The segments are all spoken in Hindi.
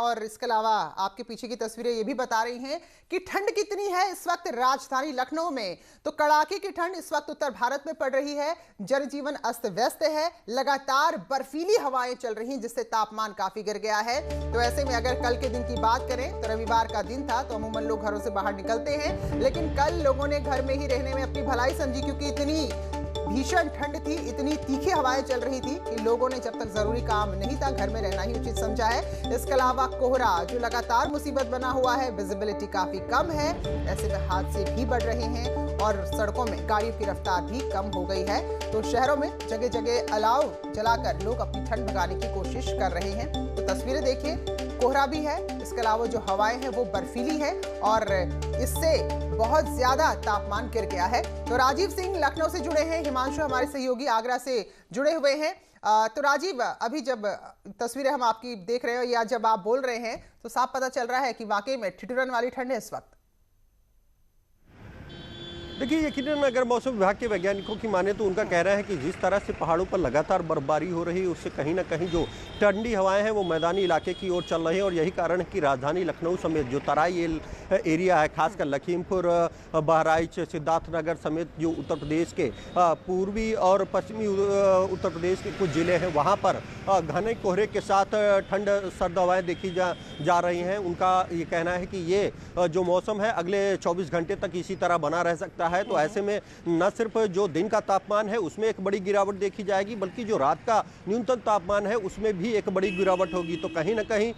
और इसके अलावा आपके पीछे की तस्वीरें ये भी बता रही हैं कि ठंड कितनी है इस वक्त राजधानी लखनऊ में। तो कड़ाके की ठंड इस वक्त उत्तर भारत में पड़ रही है, जनजीवन अस्त व्यस्त है, लगातार बर्फीली हवाएं चल रही हैं जिससे तापमान काफी गिर गया है। तो ऐसे में अगर कल के दिन की बात करें तो रविवार का दिन था, तो अमूमन लोग घरों से बाहर निकलते हैं, लेकिन कल लोगों ने घर में ही रहने में अपनी भलाई समझी, क्योंकि इतनी भीषण ठंड थी, इतनी तीखी हवाएं चल रही थी कि लोगों ने जब तक जरूरी काम नहीं था घर में रहना ही उचित समझा है। इसके अलावा कोहरा जो लगातार मुसीबत बना हुआ है, विजिबिलिटी काफी कम है, ऐसे में हादसे भी बढ़ रहे हैं और सड़कों में गाड़ियों की रफ्तार भी कम हो गई है। तो शहरों में जगह जगह अलाव जलाकर लोग अपनी ठंड भगाने की कोशिश कर रहे हैं। तो तस्वीरें देखिए, कोहरा भी है, इसके अलावा जो हवाएं हैं वो बर्फीली है और इससे बहुत ज्यादा तापमान गिर गया है। तो राजीव सिंह लखनऊ से जुड़े हैं, हिमांशु हमारे सहयोगी आगरा से जुड़े हुए हैं। तो राजीव, अभी जब तस्वीरें हम आपकी देख रहे हो या जब आप बोल रहे हैं तो साफ पता चल रहा है कि वाकई में ठिठुरन वाली ठंड है इस वक्त। देखिए, यकीनन अगर मौसम विभाग के वैज्ञानिकों की माने तो उनका कहना है कि जिस तरह से पहाड़ों पर लगातार बर्फबारी हो रही है उससे कहीं ना कहीं जो ठंडी हवाएं हैं वो मैदानी इलाके की ओर चल रही हैं और यही कारण है कि राजधानी लखनऊ समेत जो तराई एरिया है, खासकर लखीमपुर, बहराइच, सिद्धार्थनगर समेत जो उत्तर प्रदेश के पूर्वी और पश्चिमी उत्तर प्रदेश के कुछ जिले हैं वहाँ पर घने कोहरे के साथ ठंड सर्द हवाएँ देखी जा रही हैं। उनका ये कहना है कि ये जो मौसम है अगले 24 घंटे तक इसी तरह बना रह सकता है। तो ऐसे में न सिर्फ जो दिन का तापमान है उसमें एक बड़ी गिरावट देखी जाएगी, बल्कि जो रात का न्यूनतम तापमान है उसमें भी एक बड़ी गिरावट होगी। तो कहीं ना कहीं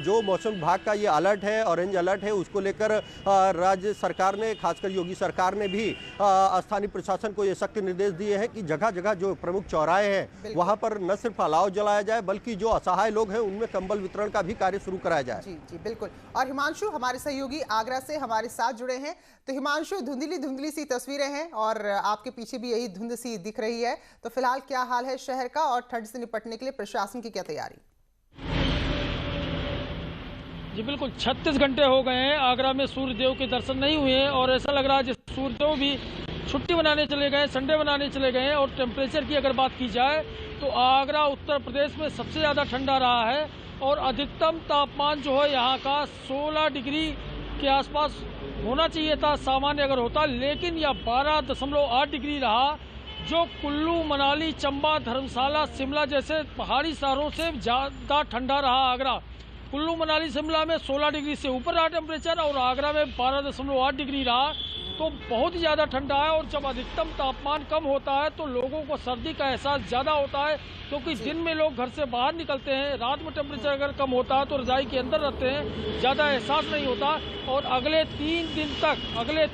जो मौसम विभाग का ये अलर्ट है, ऑरेंज अलर्ट है, उसको लेकर राज्य सरकार ने, खासकर योगी सरकार ने भी स्थानीय प्रशासन को ये सख्त निर्देश दिए हैं कि जगह जगह जो प्रमुख चौराहे हैं वहां पर न सिर्फ अलाव जलाया जाए बल्कि जो असहाय लोग हैं उनमें कंबल वितरण का भी कार्य शुरू कराया जाए। जी जी बिल्कुल। और हिमांशु हमारे सहयोगी आगरा से हमारे साथ जुड़े हैं। तो हिमांशु, धुंधली सी तस्वीरें हैं और आपके पीछे भी यही धुंध सी दिख रही है। तो फिलहाल क्या हाल है शहर का और ठंड से निपटने के लिए प्रशासन की क्या तैयारी? जी बिल्कुल, 36 घंटे हो गए हैं आगरा में सूर्यदेव के दर्शन नहीं हुए हैं और ऐसा लग रहा है जैसे सूर्यदेव भी छुट्टी मनाने चले गए, संडे मनाने चले गए हैं। और टेम्परेचर की अगर बात की जाए तो आगरा उत्तर प्रदेश में सबसे ज़्यादा ठंडा रहा है और अधिकतम तापमान जो है यहाँ का 16 डिग्री के आसपास होना चाहिए था सामान्य अगर होता, लेकिन यह 12.8 डिग्री रहा, जो कुल्लू, मनाली, चंबा, धर्मशाला, शिमला जैसे पहाड़ी शहरों से ज़्यादा ठंडा रहा आगरा। कुल्लू, मनाली, शिमला में 16 डिग्री से ऊपर रहा टेम्परेचर और आगरा में 12.8 डिग्री रहा। तो बहुत ही ज़्यादा ठंडा है और जब अधिकतम तापमान कम होता है तो लोगों को सर्दी का एहसास ज़्यादा होता है, क्योंकि दिन में लोग घर से बाहर निकलते हैं, रात में टेम्परेचर अगर कम होता है तो रजाई के अंदर रहते हैं, ज़्यादा एहसास नहीं होता। और अगले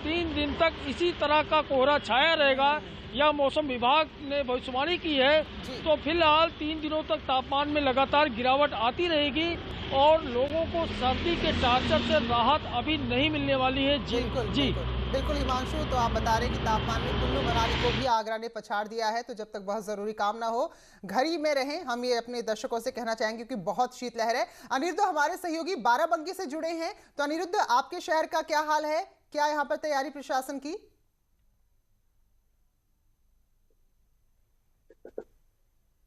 3 दिन तक इसी तरह का कोहरा छाया रहेगा, यह मौसम विभाग ने भविष्यवाणी की है। तो फिलहाल 3 दिनों तक तापमान में लगातार गिरावट आती रहेगी और लोगों को सर्दी के टार्चर से राहत अभी नहीं मिलने वाली है। बिल्कुल हिमांशु, तो आप बता रहे हैं कि तापमान में कुल्लू मनाली को भी आगरा ने पछाड़ दिया है। तो जब तक बहुत जरूरी काम ना हो घर ही में रहें, हम ये अपने दर्शकों से कहना चाहेंगे क्योंकि बहुत शीतलहर है। अनिरुद्ध हमारे सहयोगी बाराबंकी से जुड़े हैं। तो अनिरुद्ध, आपके शहर का क्या हाल है, क्या यहाँ पर तैयारी प्रशासन की?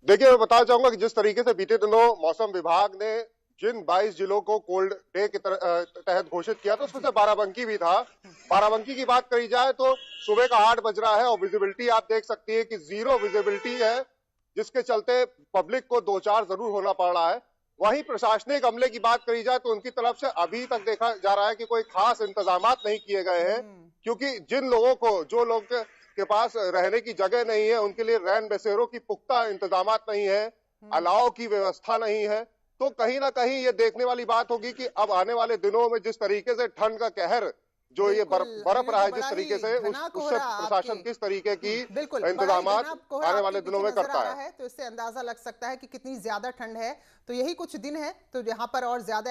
देखिए, मैं बताना चाहूंगा कि जिस तरीके से बीते दिनों मौसम विभाग ने जिन 22 जिलों को कोल्ड डे के तहत घोषित किया था उसमें से बाराबंकी भी था। बाराबंकी की बात करी जाए तो सुबह का 8 बज रहा है और विजिबिलिटी आप देख सकती है कि 0 विजिबिलिटी है, जिसके चलते पब्लिक को 2-4 जरूर होना पड़ रहा है। वहीं प्रशासनिक अमले की बात करी जाए तो उनकी तरफ से अभी तक देखा जा रहा है कि कोई खास इंतजामात नहीं किए गए हैं, क्योंकि जिन लोगों को, जो लोग के पास रहने की जगह नहीं है उनके लिए रैन बसेरों की पुख्ता इंतजामात नहीं है, अलाव की व्यवस्था नहीं है। तो कहीं ना कहीं ये देखने वाली बात होगी कि अब आने वाले दिनों में जिस तरीके से ठंड का कहर जो ये बरप रहा है, जिस तरीके से उससे प्रशासन किस तरीके की इंतजामात आने वाले दिनों में करता है, तो इससे अंदाजा लग सकता है कि कितनी ज्यादा ठंड है। तो यही कुछ दिन है तो यहाँ पर और ज्यादा